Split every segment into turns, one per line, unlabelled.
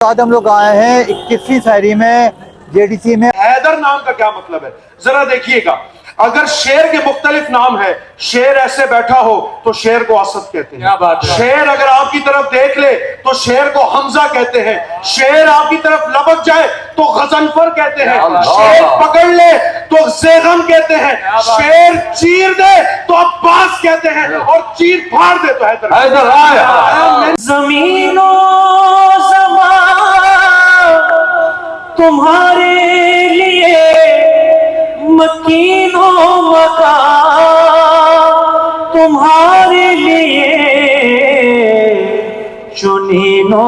آج ہم لوگ آئے ہیں 21ویں سحری میں JDC میں۔
حیدر نام کا کیا مطلب ہے ذرا دیکھیے گا، اگر شیر کے مختلف نام ہے، شیر ایسے بیٹھا ہو تو شیر کو اسد کہتے ہیں، شیر اگر آپ کی طرف دیکھ لے تو شیر کو حمزہ کہتے ہیں، شیر آپ کی طرف لپک جائے تو غضنفر کہتے ہیں، شیر پکڑ لے تو زیغم کہتے ہیں، شیر چیر دے تو عباس کہتے ہیں، اور چیر پھاڑ دے تو حیدر۔
زمین و زمان تمہارے لیے مکین و مکان تمہارے لیے چنین و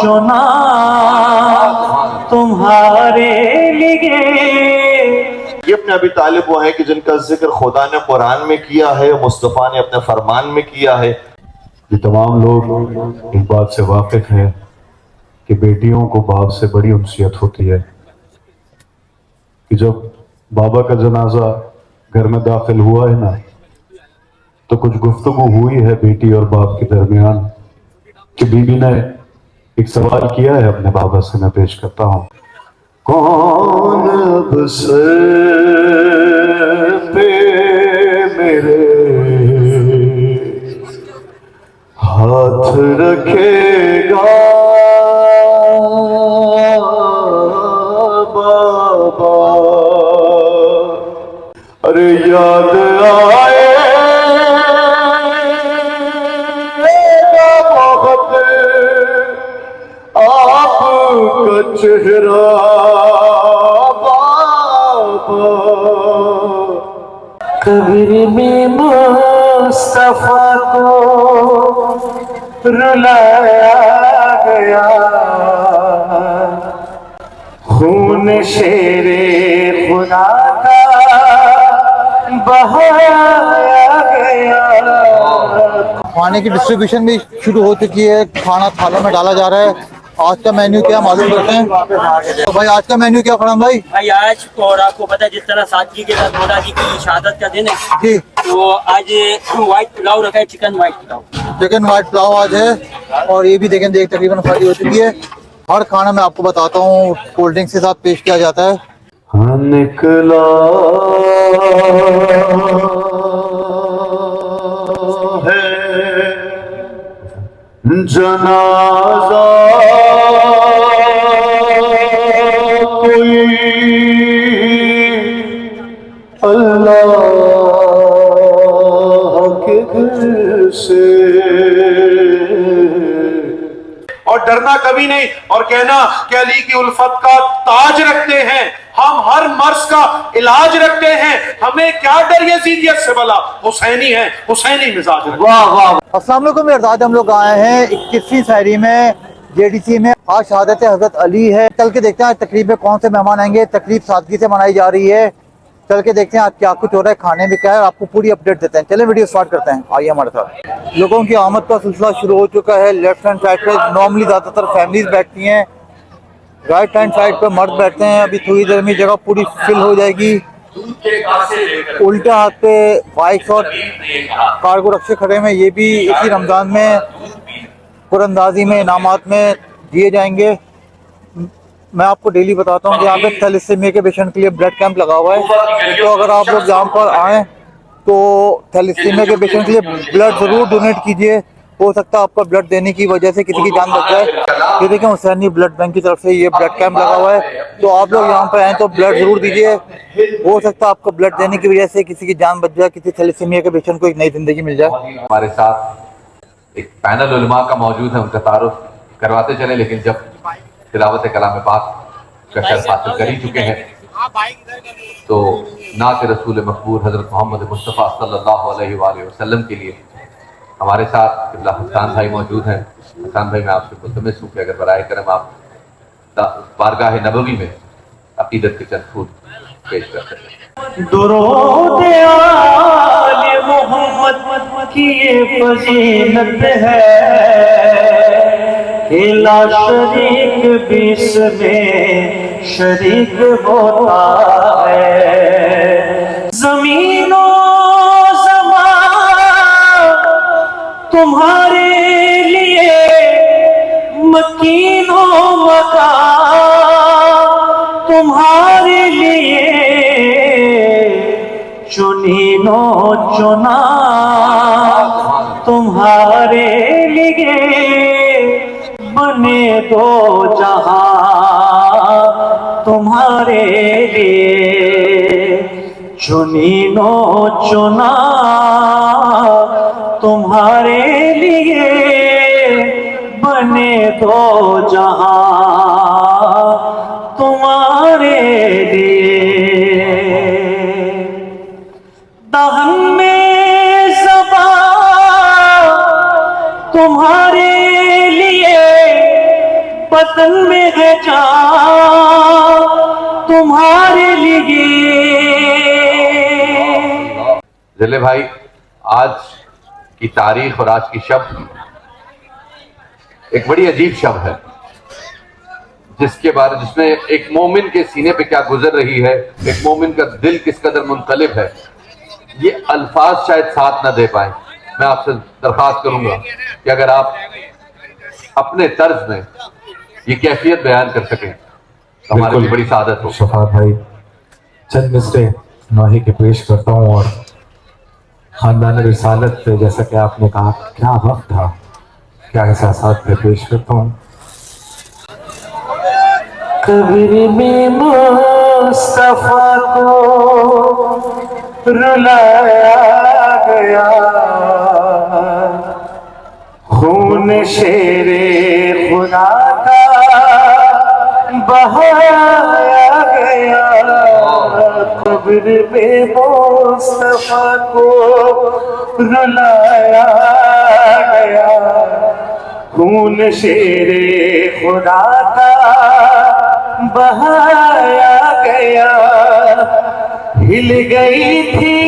چنا تمہارے لیے۔
یہ اپنے ابی طالب وہ ہیں کہ جن کا ذکر خدا نے قرآن میں کیا ہے، مصطفیٰ نے اپنے فرمان میں کیا ہے۔
یہ تمام لوگ اس بات سے واقف ہیں کہ بیٹیوں کو باپ سے بڑی انسیت ہوتی ہے کہ جب بابا کا جنازہ گھر میں داخل ہوا ہے نا تو کچھ گفتگو ہوئی ہے بیٹی اور باپ کے درمیان کہ بی بی نے ایک سوال کیا ہے اپنے بابا سے، میں پیش کرتا ہوں۔ کون اب سے پہ میرے ہاتھ رکھے گا بابا، ارے یاد آئے گا بہت آپ کا چہرہ بابا۔
قبر میں مصطفیٰ کو رلایا گیا، خون شیر خدا کا بہایا گیا۔
کھانے کی ڈسٹریبیوشن بھی شروع ہو چکی ہے، کھانا تھالوں میں ڈالا جا رہا ہے۔ آج کا مینیو کیا معلوم کرتے ہیں تو بھائی، آج کا مینیو کیا فرحان بھائی؟
بھائی آج اور آپ کو پتا ہے جس طرح سادگی کے ساتھ مولا جی کی شہادت کا دن ہے
جی،
تو آج وائٹ پلاؤ رکھا ہے، chicken white pulao,
chicken white pulao آج ہے۔ اور یہ بھی دیکھیں تقریباً فائدی ہو چکی ہے۔ ہر کھانا میں آپ کو بتاتا ہوں کولڈ ڈرنکس کے ساتھ پیش کیا جاتا ہے۔
ہاں نکلا ہے جنازہ کوئی اللہ کے گھر سے،
اور ڈرنا کبھی نہیں اور کہنا کہ علی کی الفت کا تاج رکھتے ہیں، ہم ہر مرض کا علاج رکھتے ہیں، ہمیں کیا ڈر یزیدیت سے بلا، حسینی ہیں، حسینی مزاج رکھتے ہیں۔
واہ واہ۔ السلام علیکم، آج ہم لوگ آئے ہیں 21ویں سحری میں JDC میں۔ آج شہادت حضرت علی ہے۔ چل کے دیکھتے ہیں آج تقریب میں کون سے مہمان آئیں گے۔ تقریب سادگی سے منائی جا رہی ہے، چل کے دیکھتے ہیں آج کیا کچھ ہو رہا ہے، کھانے میں کیا ہے، آپ کو پوری اپڈیٹ دیتے ہیں۔ چلیں ویڈیو سٹارٹ کرتے ہیں، آئیے ہمارے ساتھ۔ لوگوں کی آمد کا سلسلہ شروع ہو چکا ہے۔ لیفٹ ہینڈ سائڈ پہ نارملی زیادہ تر فیملیز بیٹھتی ہیں، رائٹ ہینڈ سائڈ پہ مرد بیٹھتے ہیں۔ ابھی تھوڑی دیر میں جگہ پوری فل ہو جائے گی۔ الٹے ہاتھ پہ بائکس اور کارگو رکشے کھڑے ہیں، یہ بھی اسی رمضان میں قراندازی میں انعامات میں دیے جائیں گے۔ میں آپ کو ڈیلی بتاتا ہوں کہ یہاں پہ تھیلیسیمیا کے پیشنٹ کے لیے بلڈ کیمپ لگا ہوا ہے، تو اگر آپ لوگ یہاں پر آئیں تو تھیلیسیمیا کے پیشنٹ کے لیے بلڈ ضرور ڈونیٹ کیجیے۔ ہو سکتا ہے آپ کا بلڈ دینے کی وجہ سے کسی کی جان بچ جائے۔ یہ دیکھیں حسینی بلڈ بینک کی طرف سے یہ بلڈ کیمپ لگا ہوا ہے، تو آپ لوگ یہاں پر آئیں تو بلڈ ضرور دیجیے۔ ہو سکتا ہے آپ کو بلڈ دینے کی وجہ سے کسی کی جان بچ جائے، کسی تھیلیسیمیا کے پیشنٹ کو ایک نئی زندگی مل جائے۔
ہمارے ساتھ ایک پینل علماء کا موجود ہے، ان کا تعارف کرواتے چلے، لیکن جب تلاوت کلام پاک کا شرف حاصل کر ہی چکے ہیں تو نعت رسول مقبول حضرت محمد مصطفیٰ صلی اللہ علیہ وآلہ وسلم کے لیے ہمارے ساتھ قبلہ حسان بھائی موجود ہیں۔ حسان بھائی، میں آپ سے ملتمس ہوں کہ اگر برائے کرم آپ بارگاہ نبوی میں عقیدت کے چند پھول پیش کرتے ہیں۔
درود آل محمد کی یہ فضیلت ہے کہ لا شریک بھی اس میں شریک ہوتا ہے۔ زمین و زمان تمہارے لیے مکین و آقا تمہارے لیے چنینو چنا تمہارے لیے بنے دو جہاں تمہارے لیے چنینو چنا تمہارے لیے بنے دو جہاں تمہارے لیے دہن میں زبان تمہارے لیے بدن میں ہے جان تمہارے لیے
ذلے بھائی، آج کی تاریخ اور آج کی شب ایک بڑی عجیب شب ہے، جس میں ایک مومن کے سینے پہ کیا گزر رہی ہے، ایک مومن کا دل کس قدر منقلب ہے، یہ الفاظ شاید ساتھ نہ دے پائیں۔ میں آپ سے درخواست کروں گا کہ اگر آپ اپنے طرز میں یہ کیفیت بیان کر سکیں تو ہمارے لیے بڑی سعادت ہو۔
شفاعت بھائی، چند مصرے نوحی کے پیش کرتا ہوں، اور خاندان رسالت پہ جیسا کہ آپ نے کہا کیا وقت تھا، کیا احساسات پہ پیش کرتا ہوں۔
قبر میں مصطفیٰ کو رلایا گیا، خون شیر خدا کا بہایا گیا، قبر میں مصطفیٰ کو رلایا گیا، خون شیر خدا کا بہایا گیا، ہل گئی تھی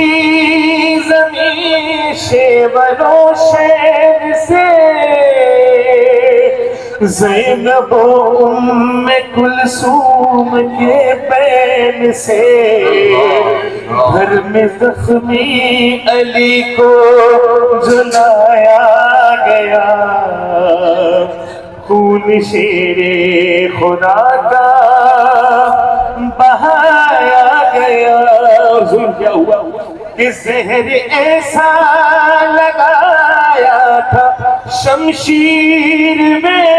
زمین شیور و شیر سے، زینب و ام کلثوم کے پین سے، گھر میں زخمی علی کو جلایا گیا، خون شیر خدا کا بہایا گیا۔ اور ظلم کیا ہوا کہ زہر ایسا لگایا تھا شمشیر میں،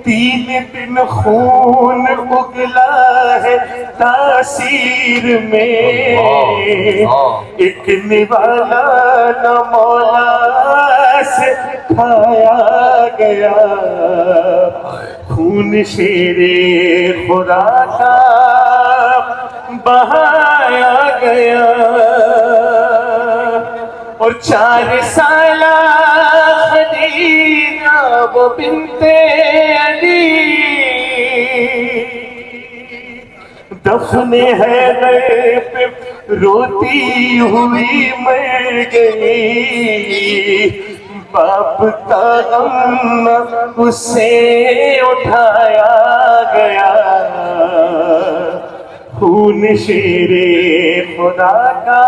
3 دن خون اگلا ہے تاثیر میں، ایک نوالا نہ مولا سے کھایا گیا، خون شیر خدا کا بہایا گیا، اور 4 سالہ خدیجہ وہ بنت علی دفن حیدر پہ روتی ہوئی مر گئی، باپ کا غم اسے اٹھایا گیا، خون شیر خدا کا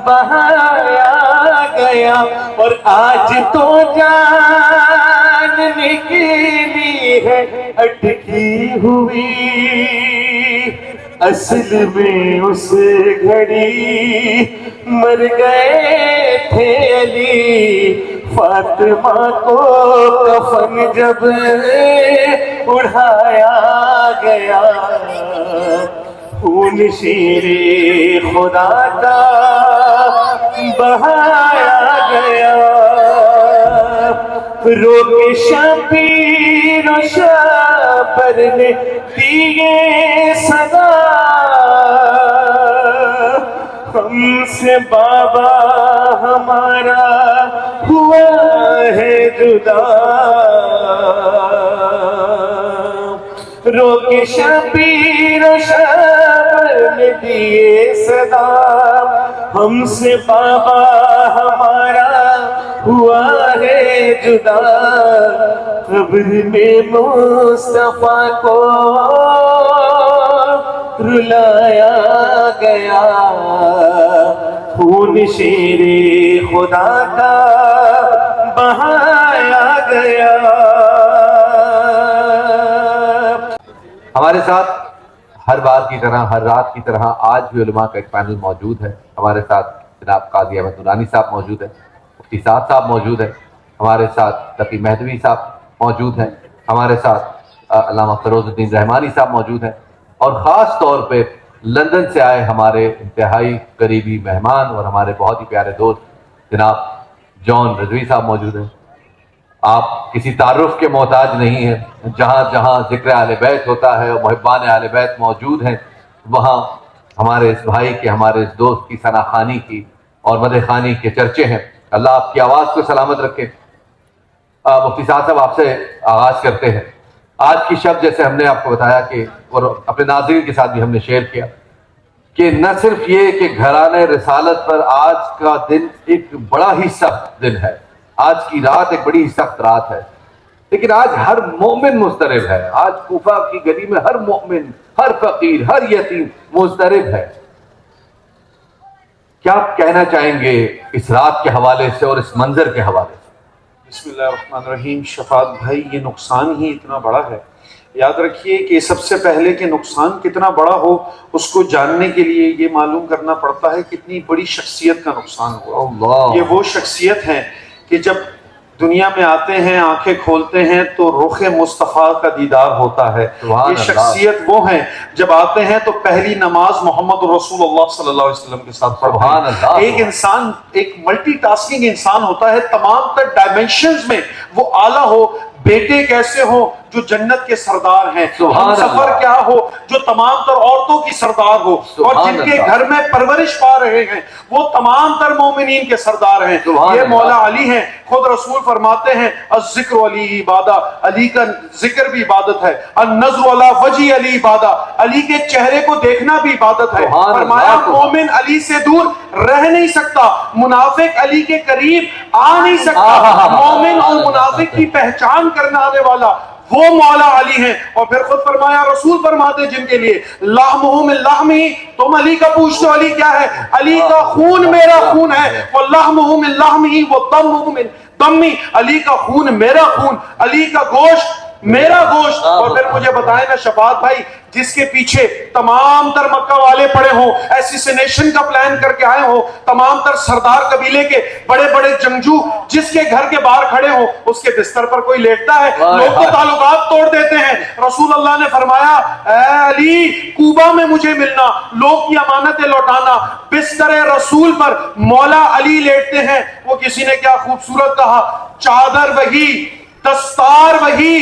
بہایا گیا، اور آج تو جان نکلی ہے اٹکی ہوئی، اصل میں اس گھڑی مر گئے تھے علی، فاطمہ کو کفن جب اڑھایا گیا، خون شیر خدا کا بہایا گیا، رو کے شبیر و شابر نے دیے صدا، ہم سے بابا ہمارا ہوا ہے جدا، رو کے شبیر و شابر نے دیے صدا، ہم سے بابا ہمارا ہوا ہے جدا، قبر میں مصطفیٰ کو رلایا گیا، خون شیر خدا کا بہایا گیا،
ہمارے ساتھ ہر بار کی طرح، ہر رات کی طرح آج بھی علماء کا ایک پینل موجود ہے. ہمارے ساتھ جناب قاضی احمد نورانی صاحب موجود ہیں، مفتی سعد صاحب موجود ہیں، ہمارے ساتھ تقی مہدوی صاحب موجود ہیں، ہمارے ساتھ علامہ فیروز الدین رحمانی صاحب موجود ہیں، اور خاص طور پہ لندن سے آئے ہمارے انتہائی قریبی مہمان اور ہمارے بہت ہی پیارے دوست جناب جان رضوی صاحب موجود ہیں. آپ کسی تعارف کے محتاج نہیں ہیں. جہاں جہاں ذکر اہل بیت ہوتا ہے اور محبان اہل بیت موجود ہیں، وہاں ہمارے اس بھائی کے، ہمارے اس دوست کی ثنا خوانی کی اور مدح خوانی کے چرچے ہیں. اللہ آپ کی آواز کو سلامت رکھے. مفتی صاحب آپ سے آغاز کرتے ہیں. آج کی شب جیسے ہم نے آپ کو بتایا کہ، اور اپنے ناظرین کے ساتھ بھی ہم نے شیئر کیا کہ نہ صرف یہ کہ گھرانے رسالت پر آج کا دن ایک بڑا ہی سخت دن ہے، آج کی رات ایک بڑی ہی سخت رات ہے، لیکن آج ہر مومن مضطرب ہے. آج کوفہ کی گلی میں ہر مومن، ہر فقیر، ہر یتیم مضطرب ہے. کیا کہنا چاہیں گے اس رات کے حوالے سے اور اس منظر کے حوالے سے؟
بسم اللہ الرحمن الرحیم. شفاعت بھائی، یہ نقصان ہی اتنا بڑا ہے. یاد رکھیے کہ سب سے پہلے کہ نقصان کتنا بڑا ہو اس کو جاننے کے لیے یہ معلوم کرنا پڑتا ہے کتنی بڑی شخصیت کا نقصان ہوا.
اللہ.
یہ وہ شخصیت ہیں کہ جب دنیا میں آتے ہیں، آنکھیں کھولتے ہیں تو رخ مصطفیٰ کا دیدار ہوتا ہے.
سبحان
یہ
اللہ.
شخصیت وہ ہیں جب آتے ہیں تو پہلی نماز محمد رسول اللہ صلی اللہ علیہ وسلم کے ساتھ پڑھتے
سبحان
ہیں.
اللہ.
ایک انسان، ایک ملٹی ٹاسکنگ انسان ہوتا ہے، تمام تر ڈائمینشنز میں وہ اعلیٰ ہو. بیٹے کیسے ہوں جو جنت کے سردار ہیں، ہم سفر کیا ہو جو تمام تر عورتوں کی سردار ہو، اور جن کے گھر میں پرورش پا رہے ہیں وہ تمام تر مومنین کے سردار ہیں. یہ مولا علی ہیں. خود رسول فرماتے ہیں الذکر علی عبادہ، علی کا ذکر بھی عبادت ہے. النظر علی وجہ علی عبادہ، علی کے چہرے کو دیکھنا بھی عبادت ہے. فرمایا مومن علی سے دور رہ نہیں سکتا، منافق علی کے قریب آ نہیں سکتا. مومن اور منافق کی پہچان کرنے آنے والا وہ مولا علی ہیں. اور پھر خود فرمایا، رسول فرماتے جن کے لیے لحمہ من لحمی، تم علی کا پوچھتے ہو علی کیا ہے؟ علی کا خون میرا خون ہے. وہ لحمہ من لحمی وہ دمہ من دمی، علی کا خون میرا خون، علی کا گوشت میرا گوشت. اور پھر مجھے بتائیں نا شفاعت بھائی، جس کے پیچھے تمام تر مکہ والے پڑے ہوں، ایسیسینیشن کا پلان کر کے آئے ہوں، تمام تر سردار قبیلے کے بڑے بڑے جنگجو جس کے گھر کے باہر کھڑے ہوں، اس کے بستر پر کوئی لیٹتا ہے؟ لوگ تو تعلقات توڑ دیتے ہیں. رسول اللہ نے فرمایا اے علی کوبہ میں مجھے ملنا، لوگ کی امانتیں لوٹانا. بستر رسول پر مولا علی لیٹتے ہیں. وہ کسی نے کیا خوبصورت کہا، چادر وہی، دستار وہی،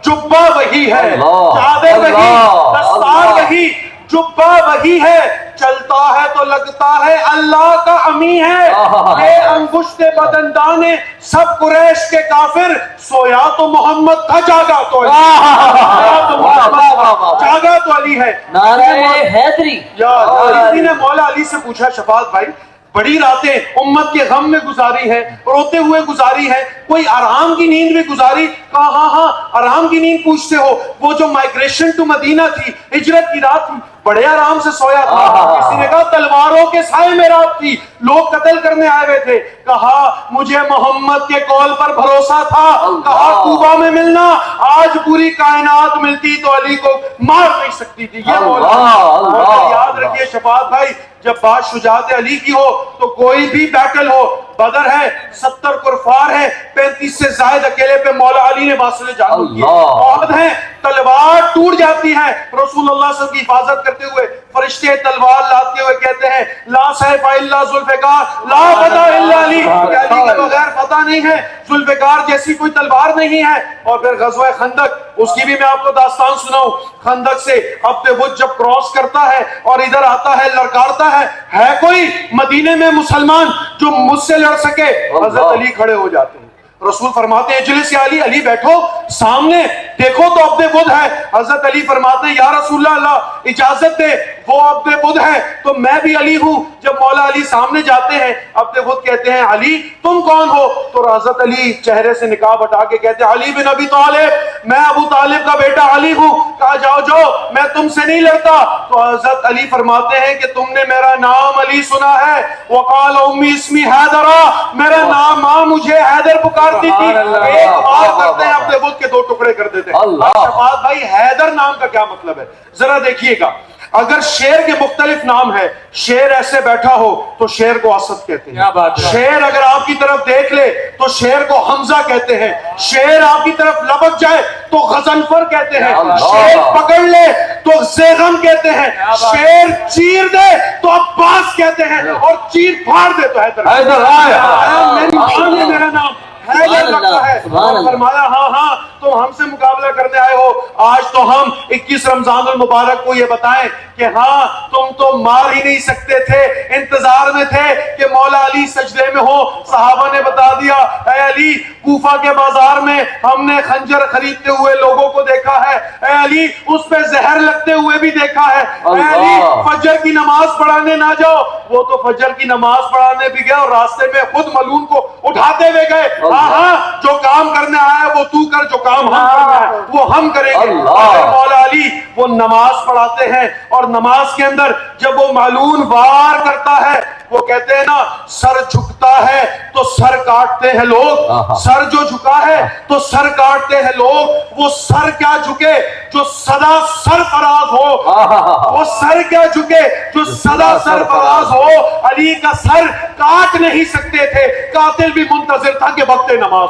جبہ وہی ہے. چادر وہی، دستار وہی، جبہ وہی ہے. چلتا ہے تو لگتا ہے اللہ کا امی ہے. اے انگشت بدندانے سب قریش کے کافر، سویا تو محمد تھا، جاگا تو علی. جاگا تو علی ہے.
نعرہ حیدری.
کسی نے مولا علی سے پوچھا شفاعت بھائی، بڑی راتیں امت کے غم میں گزاری ہے، روتے ہوئے گزاری ہے، کوئی آرام کی نیند بھی گزاری؟ کہا ہاں ہاں آرام کی نیند پوچھتے ہو؟ وہ جو مائگریشن ٹو مدینہ تھی، ہجرت کی رات بڑے آرام سے سویا تھا. کسی نے کہا تلواروں کے سائے میں رات تھی، لوگ قتل کرنے آئے ہوئے تھے. کہا مجھے محمد کے قول پر بھروسہ تھا. کہا کوبہ میں ملنا، آج پوری کائنات ملتی تو علی کو مار نہیں سکتی تھی. یہ مولا. یاد رکھیے شفاعت بھائی، جب بات شجاعت علی کی ہو تو کوئی بھی بیٹل ہو، بدر ہے، 70 کفار ہے، 35 سے زائد اکیلے پہ مولا علی نے واصل جان کی. عہد ہے، تلوار ٹوٹ جاتی ہے، رسول اللہ صلی اللہ علیہ وسلم کی حفاظت کرتے ہوئے فرشتے تلوار لاتے ہوئے کہتے ہیں لا سیف الا ذوالفقار لا فتح الا علی. علی کے بغیر فتح نہیں ہے، ذوالفقار جیسی کوئی تلوار نہیں ہے. اور پھر غزوہ خندق، اس کی بھی میں آپ کو داستان سناؤں. خندق سے عبد وجھ جب کراس کرتا ہے اور ادھر آتا ہے، لڑکارتا ہے کوئی مدینے میں مسلمان جو مجھ سے لڑ سکے؟ حضرت علی کھڑے ہو جاتے ہیں. رسول فرماتے ہیں اجلس یا علی، علی بیٹھو، سامنے دیکھو تو عبد بدھ ہے. حضرت علی فرماتے ہیں یا رسول اللہ اجازت دے، وہ عبد بدھ ہے تو میں بھی علی ہوں. جب مولا علی سامنے جاتے ہیں، عبد بدھ کہتے ہیں علی تم کون ہو؟ تو حضرت علی چہرے سے نقاب ہٹا کے کہتے ہیں علی بن ابی طالب، میں ابو طالب کا بیٹا علی ہوں. کہا جاؤ جاؤ، میں تم سے نہیں لڑتا. تو حضرت علی فرماتے ہیں کہ تم نے میرا نام علی سنا ہے؟ وقال امی اسمی حیدرہ، میرا نام ماں مجھے حیدر پکارتی تھی. ایک بار کرتے ہیں عبد بدھ کے 2 ٹکڑے کر دیتے ہیں.
اللہ۔
اور شفاعت بھائی حیدر نام کا کیا مطلب ہے ذرا دیکھیے گا. اگر شیر کے مختلف نام ہے، شیر ایسے بیٹھا ہو تو شیر کو اسد کہتے ہیں. شیر اگر آپ کی طرف دیکھ لے تو شیر کو حمزہ کہتے ہیں. شیر آپ کی طرف لپک جائے تو غضنفر کہتے ہیں. شیر پکڑ لے تو زیغم کہتے ہیں. شیر چیر دے تو عباس کہتے ہیں، اور چیر پھاڑ دے تو حیدر. میرا نام حیدر لگتا ہے. فرمایا ہاں ہاں تم ہم سے مقابلہ کرنے آئے ہو. آج تو ہم 21 رمضان المبارک کو یہ بتائیں کہ ہاں تم تو مار ہی نہیں سکتے تھے، انتظار میں تھے کہ مولا علی سجدے میں ہو. صحابہ نے بتا دیا اے علی کوفہ کے بازار میں ہم نے خنجر خریدتے ہوئے لوگوں کو دیکھا ہے، اے علی اس پہ زہر لگتے ہوئے بھی دیکھا ہے، اے علی فجر کی نماز پڑھانے نہ جاؤ. وہ تو فجر کی نماز پڑھانے بھی گئے اور راستے میں خود ملعون کو اٹھاتے ہوئے گئے. ہاں ہاں جو کام کرنے آیا ہے وہ تو کر، جو کام ہم کرنا ہے وہ ہم کریں گے. مولا علی وہ نماز پڑھاتے ہیں اور نماز کے اندر جب وہ ملعون وار کرتا ہے وہ کہتے ہیں نا سر جھکتا ہے تو سر کاٹتے ہیں لوگ. سر جو جھکا ہے تو سر کاٹتے ہیں لوگ. وہ سر کیا جھکے جو سدا سرفراز ہو، وہ سر کیا جھکے جو سدا سرفراز ہو. علی کا سر کاٹ نہیں سکتے تھے، قاتل بھی منتظر تھا کہ وقت نماز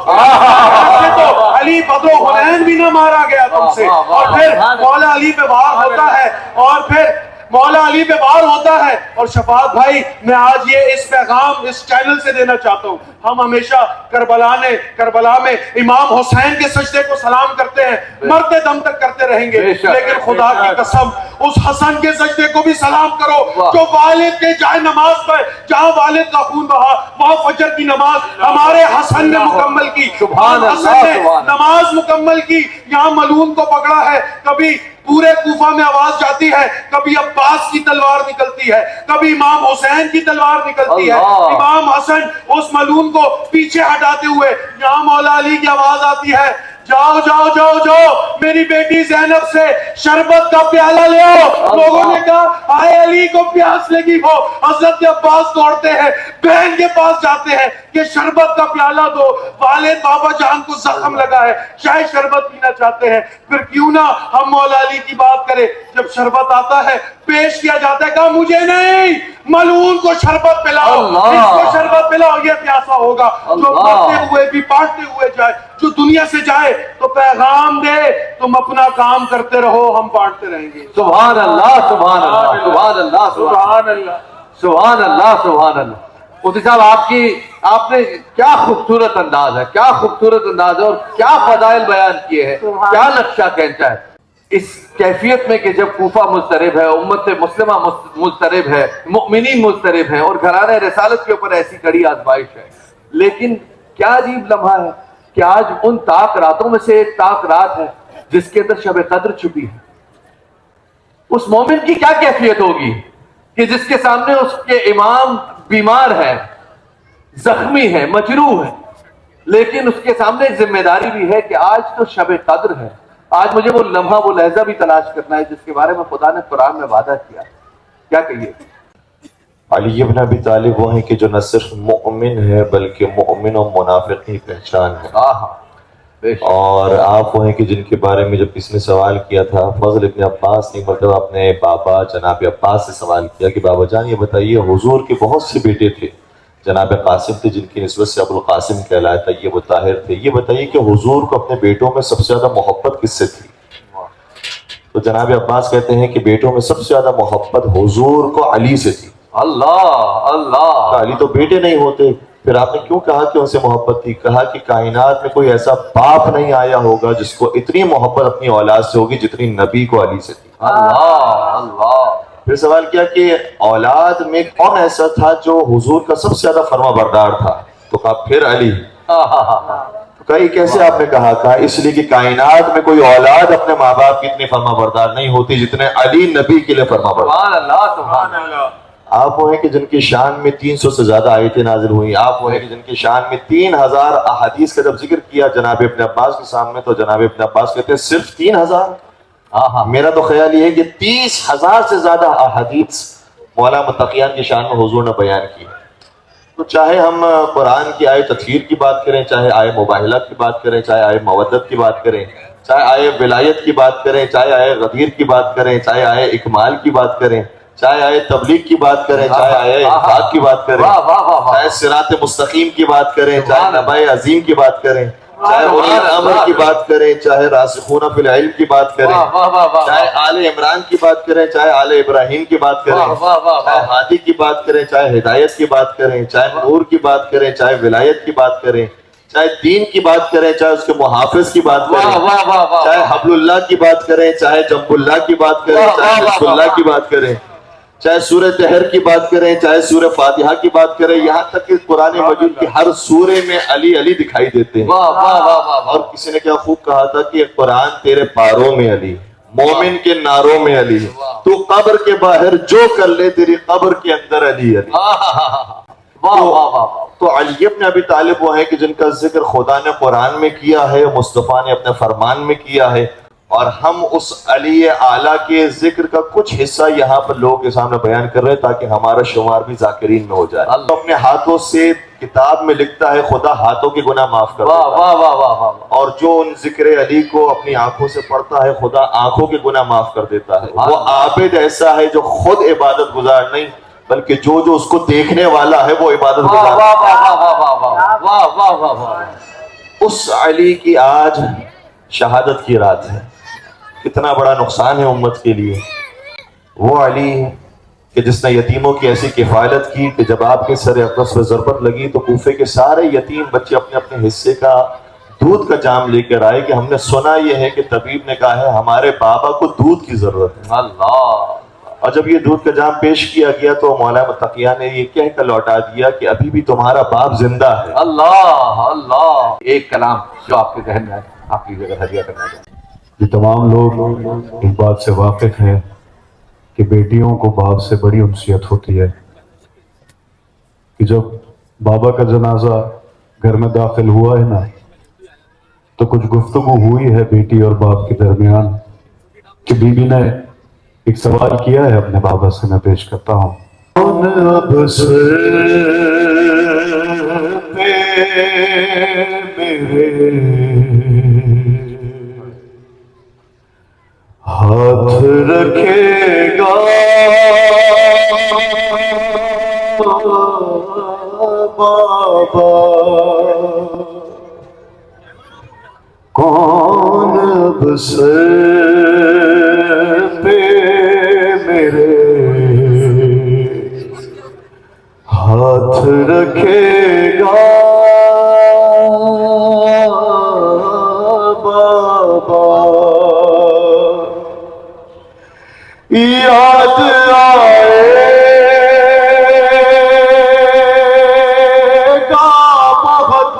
تو علی بدر و حنین بھی نہ مارا گیا تم سے. اور پھر مولا علی پہ وار ہوتا ہے، اور پھر مولا علی پہ وار ہوتا ہے. اور شفاعت بھائی میں آج یہ اس پیغام اس چینل سے دینا چاہتا ہوں. ہم ہمیشہ کربلا میں امام حسین کے سجدے کو سلام کرتے ہیں، مرتے دم تک کرتے رہیں گے، لیکن خدا کی قسم اس حسن کے سجدے کو بھی سلام کرو جو والد کے جائے نماز پر، جہاں والد کا خون بہا وہاں فجر کی نماز ہمارے حسن نے مکمل کی. حسن نے نماز مکمل کی. یہاں ملعون کو پکڑا ہے. کبھی پورے کوفہ میں آواز جاتی ہے، کبھی عباس کی تلوار نکلتی ہے، کبھی امام حسین کی تلوار نکلتی ہے. امام حسن اس ملعون کو پیچھے ہٹاتے ہوئے، یہاں مولا علی کی آواز آتی ہے جاؤ جاؤ جاؤ جاؤ میری بیٹی زینب سے شربت کا پیالہ لے آؤ. لوگوں نے کہا آئے علی کو پیاس لگی ہو. حضرت عباس دوڑتے ہیں، بہن کے پاس جاتے ہیں کہ شربت کا پیالہ دو، والد بابا جان کو زخم لگا ہے، شاید شربت پینا چاہتے ہیں. پھر کیوں نہ ہم مولا علی کی بات کریں. جب شربت آتا ہے پیش کیا جاتا ہے، کہا مجھے نہیں ملعون کو شربت پلاؤ، اس کو شربت پلاؤ، یہ پیاسا ہوگا. جو مرتے ہوئے بھی بانٹتے ہوئے جائے، جو دنیا سے جائے تو پیغام دے تم اپنا کام کرتے رہو ہم بانٹتے رہیں گے.
سبحان اللہ سبحان اللہ سبحان اللہ سبحان اللہ سبحان اللہ سبحان اللہ. مفتی صاحب آپ نے کیا خوبصورت انداز ہے، کیا خوبصورت انداز ہے، اور کیا فضائل بیان کیے ہیں، کیا نقشہ کھینچا ہے اس کیفیت میں کہ جب کوفہ مضطرب ہے، امت مسلمہ مضطرب ہے، مؤمنین مضطرب ہیں، اور گھرانہ رسالت کے اوپر ایسی کڑی آزمائش ہے. لیکن کیا عجیب لمحہ ہے کہ آج ان طاق راتوں میں سے ایک طاق رات ہے جس کے اندر شب قدر چھپی ہے. اس مومن کی کیا کیفیت ہوگی کہ جس کے سامنے اس کے امام بیمار ہے، زخمی ہے، مجروح ہے، لیکن اس کے سامنے ایک ذمہ داری بھی ہے کہ آج تو شب قدر ہے. آج مجھے وہ لمحہ وہ لحظہ بھی تلاش کرنا ہے جس کے بارے میں خدا نے قرآن میں وعدہ کیا. کیا کہیے؟
علی ابن ابی طالب وہ ہیں کہ جو نہ صرف مؤمن ہے بلکہ مؤمن و منافق کی پہچان ہے. اور آپ وہ ہیں کہ جن کے بارے میں جب کسی نے سوال کیا تھا، فضل ابن عباس نے مرتبہ اپنے بابا جناب عباس سے سوال کیا کہ بابا جان یہ بتائیے حضور کے بہت سے بیٹے تھے، جناب قاسم تھے جن کی نسبت سے ابو القاسم کہلایا تھا، یہ وہ طاہر تھے، یہ بتائیے کہ حضور کو اپنے بیٹوں میں سب سے زیادہ محبت کس سے تھی؟ تو جناب عباس کہتے ہیں کہ بیٹوں میں سب سے زیادہ محبت حضور کو علی سے تھی.
اللہ اللہ.
علی تو بیٹے نہیں ہوتے. پھر آپ نے کیوں کہا کہ ان سے محبت تھی؟ کہا کہ کائنات میں کوئی ایسا باپ نہیں آیا ہوگا جس کو اتنی محبت اپنی اولاد سے ہوگی جتنی نبی کو علی سے تھی.
اللہ اللہ.
پھر سوال کیا کہ اولاد میں کون ایسا تھا جو حضور کا سب سے زیادہ فرما بردار تھا؟ تو کہا پھر علی. تو کہا یہ کیسے آپ نے کہا؟ کہا اس لیے کہ کائنات میں کوئی اولاد اپنے ماں باپ کی اتنی فرما بردار نہیں ہوتی جتنے علی نبی کے لیے فرما بردار.
سبحان اللہ سبحان اللہ.
آپ وہ ہیں کہ جن کی شان میں 300 سے زیادہ آیتیں نازل ہوئی. آپ وہ ہیں کہ جن کی شان میں 3000 احادیث کا جب ذکر کیا جناب ابن عباس کے سامنے تو جناب ابن عباس کہتے ہیں صرف 3000. میرا تو خیال یہ ہے کہ 30,000 سے زیادہ احادیث مولا متقیان کی شان میں حضور نے بیان کی. تو چاہے ہم قرآن کی آئے تطہیر کی بات کریں، چاہے آئے مباہلہ کی بات کریں، چاہے آئے مودت کی بات کریں، چاہے آئے ولایت کی بات کریں، چاہے آئے غدیر کی بات کریں، چاہے آئے اکمال کی بات کریں، چاہے آئے تبلیغ کی بات کریں، چاہے آئے انفاق کی بات کریں، چاہے صراط مستقیم کی بات کریں، چاہے نبأ عظیم کی بات کریں، چاہے اولی الامر کی بات کریں، چاہے راسخون فی العلم کی بات کریں، چاہے آل عمران کی بات کریں، چاہے آل ابراہیم کی بات کریں، چاہے ہادی کی بات کریں، چاہے ہدایت کی بات کریں، چاہے نور کی بات کریں، چاہے ولایت کی بات کریں، چاہے دین کی بات کریں، چاہے اس کے محافظ کی بات کریں، چاہے حبل اللہ کی بات کریں، چاہے جنب اللہ کی بات کریں، چاہے بسم اللہ کی بات کریں، چاہے سورہ طہر کی بات کریں، چاہے سورہ فاتحہ کی بات کریں، یہاں تک کہ قرآن مجید کی ہر سورے میں علی علی دکھائی دیتے ہیں۔ اور کسی نے کیا خوب کہا تھا کہ قرآن تیرے پاروں میں علی، مومن کے ناروں میں علی، تو قبر کے باہر جو کر لے تیری قبر کے اندر علی علی۔ تو علی ابن ابی طالب وہ ہیں کہ جن کا ذکر خدا نے قرآن میں کیا ہے، مصطفیٰ نے اپنے فرمان میں کیا ہے، اور ہم اس علی اعلیٰ کے ذکر کا کچھ حصہ یہاں پر لوگوں کے سامنے بیان کر رہے ہیں تاکہ ہمارا شمار بھی ذاکرین میں ہو جائے۔ اللہ اپنے ہاتھوں سے کتاب میں لکھتا ہے، خدا ہاتھوں کے گناہ معاف کر دیتا ہے، اور جو ان ذکر علی کو اپنی آنکھوں سے پڑھتا ہے خدا آنکھوں کے گناہ معاف کر دیتا ہے۔ وہ عابد ایسا ہے جو خود عبادت گزار نہیں بلکہ جو اس کو دیکھنے والا ہے وہ عبادت گزار ہے۔ اس علی کی آج شہادت کی رات ہے، کتنا بڑا نقصان ہے امت کے لیے۔ وہ علی کہ جس نے یتیموں کی ایسی کفالت کی کہ جب آپ کے سر اقدس پہ ضربت لگی تو کوفے کے سارے یتیم بچے اپنے اپنے حصے کا دودھ کا جام لے کر آئے کہ ہم نے سنا یہ ہے کہ طبیب نے کہا ہے ہمارے بابا کو دودھ کی ضرورت ہے۔ اللہ! اور جب یہ دودھ کا جام پیش کیا گیا تو مولانا متقیہ نے یہ کہہ کر لوٹا دیا کہ ابھی بھی تمہارا باپ زندہ ہے۔ اللہ اللہ! ایک کلام جو آپ کے ذہن میں آئے آپ کی جگہ ہدیہ کرنا چاہتے ہیں۔
یہ تمام لوگ اس بات سے واقف ہیں کہ بیٹیوں کو باپ سے بڑی انسیت ہوتی ہے کہ جب بابا کا جنازہ گھر میں داخل ہوا ہے نا تو کچھ گفتگو ہوئی ہے بیٹی اور باپ کے درمیان کہ بی بی نے ایک سوال کیا ہے اپنے بابا سے، میں پیش کرتا ہوں۔ کون اب سر پہ میرے ہاتھ رکھے گا بابا، کون اب سر پہ میرے ہاتھ رکھے گا بابا، یاد آئے گا بہت،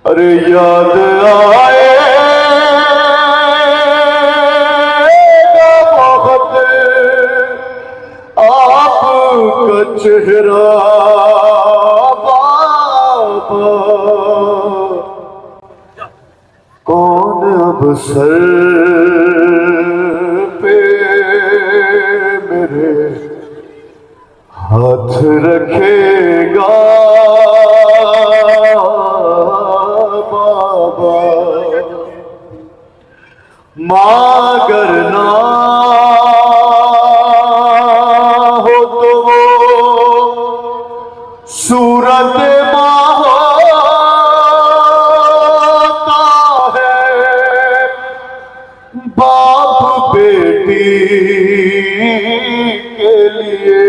ارے یاد آئے گا بہت آپ کا چہرہ بابا، کون اب سر پہ میرے ہاتھ رکھے گا بابا، مگر نہ ہو تو وہ صورت باپ بیٹی کے لیے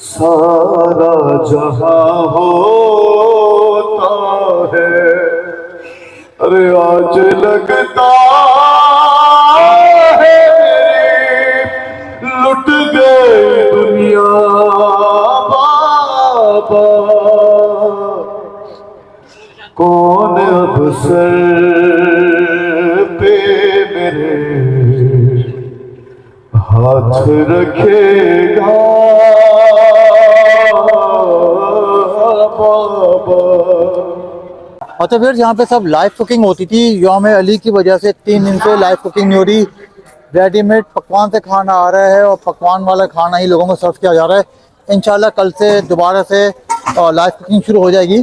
سارا جہاں ہوتا ہے، ارے آج لگتا ہے میری لٹ گئی دنیا بابا، کون اب سر پہ میرے ہاتھ رکھے گا بابا۔
تو پھر یہاں پہ سب لائیو کوکنگ ہوتی تھی، یوم علی کی وجہ سے 3 دن سے لائیو کوکنگ نہیں ہو رہی، ریڈی میڈ پکوان سے کھانا آ رہا ہے اور پکوان والا کھانا ہی لوگوں کو سرو کیا جا رہا ہے۔ انشاءاللہ کل سے دوبارہ سے لائیو کوکنگ شروع ہو جائے گی۔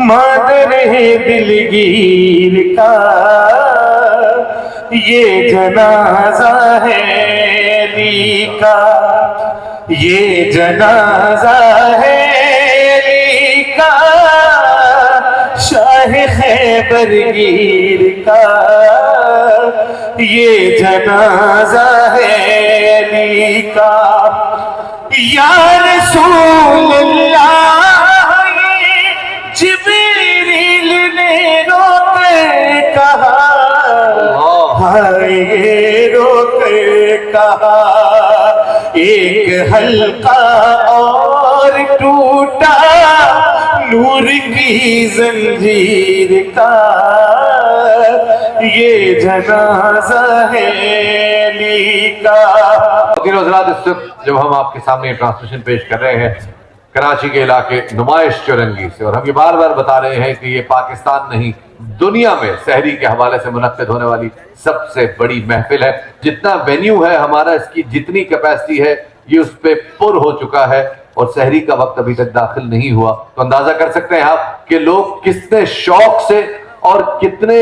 مادر ہے دلگیر کا یہ جنازہ ہے علی کا، یہ جنازہ ہے علی کا، شاہ خیبر گیر کا یہ جنازہ ہے علی کا۔ یا رسول اللہ جبریل نے رو کر کہا، ہائے رو کر کہا، ایک حلقہ اور ٹوٹا نور کی زنجیر کا، یہ جنازہ ہے علی کا۔
وکیل حضرات، اس وقت جب ہم آپ کے سامنے ٹرانسمیشن پیش کر رہے ہیں کراچی کے علاقے نمائش چورنگی سے، اور ہم یہ بار بار بتا رہے ہیں کہ یہ پاکستان نہیں دنیا میں سحری کے حوالے سے منعقد ہونے والی سب سے بڑی محفل ہے۔ جتنا وینیو ہے ہمارا، اس کی جتنی کیپیسٹی ہے یہ اس پہ پر ہو چکا ہے، اور سحری کا وقت ابھی تک داخل نہیں ہوا، تو اندازہ کر سکتے ہیں آپ کہ لوگ کتنے شوق سے اور کتنے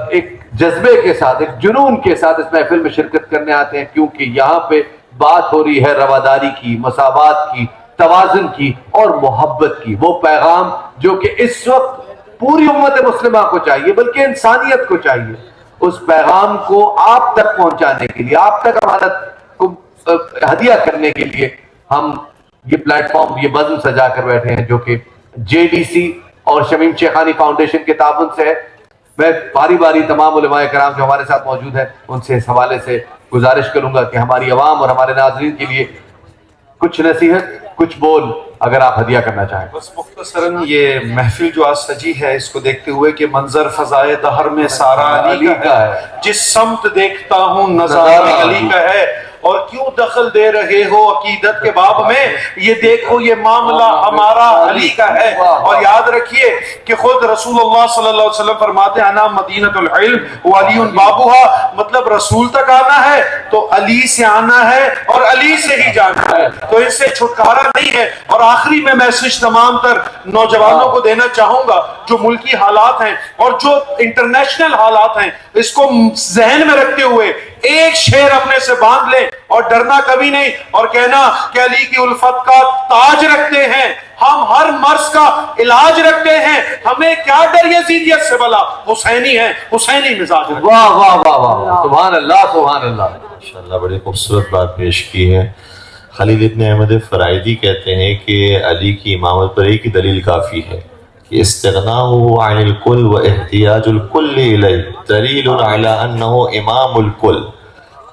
ایک جذبے کے ساتھ، ایک جنون کے ساتھ اس محفل میں شرکت کرنے آتے ہیں، کیونکہ یہاں پہ بات ہو رہی ہے رواداری کی، مساوات کی، توازن کی اور محبت کی۔ وہ پیغام جو کہ اس وقت پوری امت مسلمہ کو چاہیے، بلکہ انسانیت کو چاہیے، اس پیغام کو آپ تک پہنچانے کے لیے، آپ تک امانت کو ہدیہ کرنے کے لیے ہم یہ پلیٹ فارم، یہ بزم سجا کر بیٹھے ہیں، جو کہ JDC اور شمیم شیخانی فاؤنڈیشن کے تعاون سے ہے۔ میں باری باری تمام علماء کرام جو ہمارے ساتھ موجود ہیں ان سے اس حوالے سے گزارش کروں گا کہ ہماری عوام اور ہمارے ناظرین کے لیے کچھ نصیحت، کچھ بول اگر آپ ہدیہ کرنا چاہیں۔
بس مختصراً یہ محفل جو آج سجی ہے، اس کو دیکھتے ہوئے کہ منظر فضائے دہر میں سارا علی کا ہے، جس سمت دیکھتا ہوں نظارہ علی کا ہے، اور کیوں دخل دے رہے ہو عقیدت کے باب میں، یہ دیکھو یہ معاملہ ہمارا علی کا ہے۔ اور یاد رکھیے کہ خود رسول اللہ صلی اللہ علیہ وسلم فرماتے ہیں انا مدینۃ العلم وعلی بابها، مطلب رسول تک آنا ہے تو علی سے آنا ہے اور علی سے ہی جانا ہے، تو ان سے چھٹکارا نہیں ہے۔ اور آخری میں میسج تمام تر نوجوانوں کو دینا چاہوں گا، جو ملکی حالات ہیں اور جو انٹرنیشنل حالات ہیں، اس کو ذہن میں رکھتے ہوئے ایک شعر اپنے سے باندھ لیں اور ڈرنا کبھی نہیں، اور کہنا کہ علی کی الفت کا تاج رکھتے ہیں ہم، ہر مرض کا علاج رکھتے ہیں، ہمیں کیا ڈر یزیدیت سے بلا، حسینی ہے، حسینی مزاج ہے۔
واہ واہ واہ واہ، سبحان اللہ سبحان اللہ۔
ماشاءاللہ بڑی خوبصورت بات پیش کی ہے۔ خلیل ابن احمد فرائدی کہتے ہیں کہ علی کی امامت پر ایک ہی دلیل کافی ہے کہ استغناء عن الکل و احتیاج الکل الیہ دلیل علی انہ امام الکل۔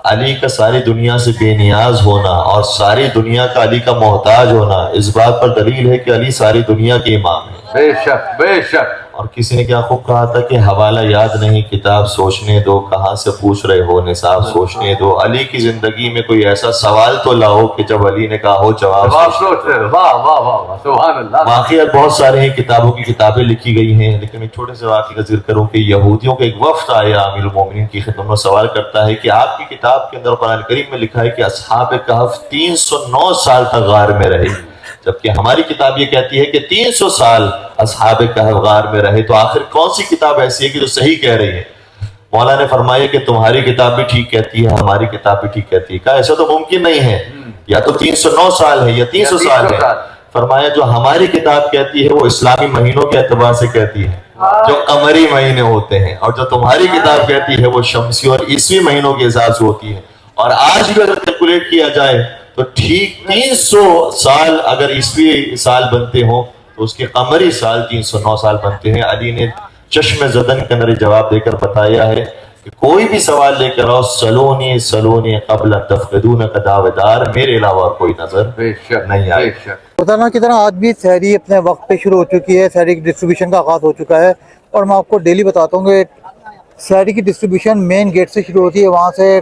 علی کا ساری دنیا سے بے نیاز ہونا اور ساری دنیا کا علی کا محتاج ہونا اس بات پر دلیل ہے کہ علی ساری دنیا کے امام ہیں۔
بے شک بے شک۔
اور کسی نے کیا خوب کہا تھا کہ حوالہ یاد نہیں کتاب سوچنے دو، کہاں سے پوچھ رہے ہو نصاب سوچنے دو۔ علی کی زندگی میں کوئی ایسا سوال تو لاؤ کہ جب علی نے کہا ہو جواب
سوچ رہے ہو۔ واہ واہ واہ واہ، سبحان اللہ۔
واقعات بہت سارے ہیں، کتابوں کی کتابیں لکھی گئی ہیں، لیکن میں چھوٹے سے واقعے کا ذکر کروں کہ یہودیوں کا ایک وفد آیا امیر المومنین کی خدمت میں، سوال کرتا ہے کہ آپ کی کتاب کے اندر قرآن کریم میں لکھا ہے کہ اصحاب کہف 309 سال تک غار میں رہے، جبکہ ہماری کتاب یہ کہتی ہے کہ 300 سال اصحاب کہف غار میں رہے، تو آخر کون سی کتاب ایسی ہے کہ جو صحیح کہہ رہی ہے؟ مولا نے فرمایا کہ تمہاری کتاب بھی ٹھیک کہتی ہے، ہماری کتاب بھی ٹھیک کہتی ہے۔ کہا ایسا تو ممکن نہیں ہے، یا تو 309 سال ہے یا 300 سال ہے۔ فرمایا جو ہماری کتاب کہتی ہے وہ اسلامی مہینوں کے اعتبار سے کہتی ہے، جو قمری مہینے ہوتے ہیں، اور جو تمہاری کتاب کہتی ہے وہ شمسی اور عیسوی مہینوں کے حساب سے ہوتی ہے۔ اور آج بھی اگر کیلکولیٹ کیا جائے تو ٹھیک 300 سال اگر عیسوی سال بنتے ہوں تو اس کے قمری سال 309 سال بنتے ہیں۔ علی نے چشم زدن کے اندر جواب دے کر بتایا ہے کہ کوئی بھی سوال لے کر آؤ، سلونی سلونی قبل تفقدون کا دعویدار، میرے علاوہ کوئی نظر نہیں آئے۔
روزانہ کی طرح آج بھی سحری اپنے وقت پہ شروع ہو چکی ہے، سحری کی ڈسٹریبیوشن کا آغاز ہو چکا ہے، اور میں آپ کو ڈیلی بتاتا ہوں کہ سحری کی ڈسٹریبیوشن مین گیٹ سے شروع ہوتی ہے، وہاں سے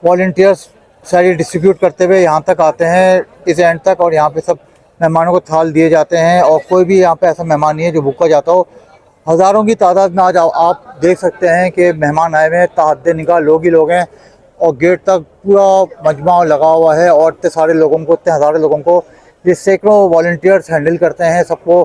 والنٹیئرس سحری ڈسٹریبیوٹ کرتے ہوئے یہاں تک آتے ہیں اس اینڈ تک، اور یہاں پہ سب مہمانوں کو تھال دیے جاتے ہیں، اور کوئی بھی یہاں پہ ایسا مہمان نہیں ہے جو بھوکا جاتا ہو۔ ہزاروں کی تعداد میں آج آپ دیکھ سکتے ہیں کہ مہمان آئے ہوئے ہیں، تحد نگاہ لوگ ہی لوگ ہیں، اور گیٹ تک پورا مجمع لگا ہوا ہے، اور اتنے سارے لوگوں کو، اتنے ہزاروں لوگوں کو یہ سینکڑوں والنٹیئرس ہینڈل کرتے ہیں، سب کو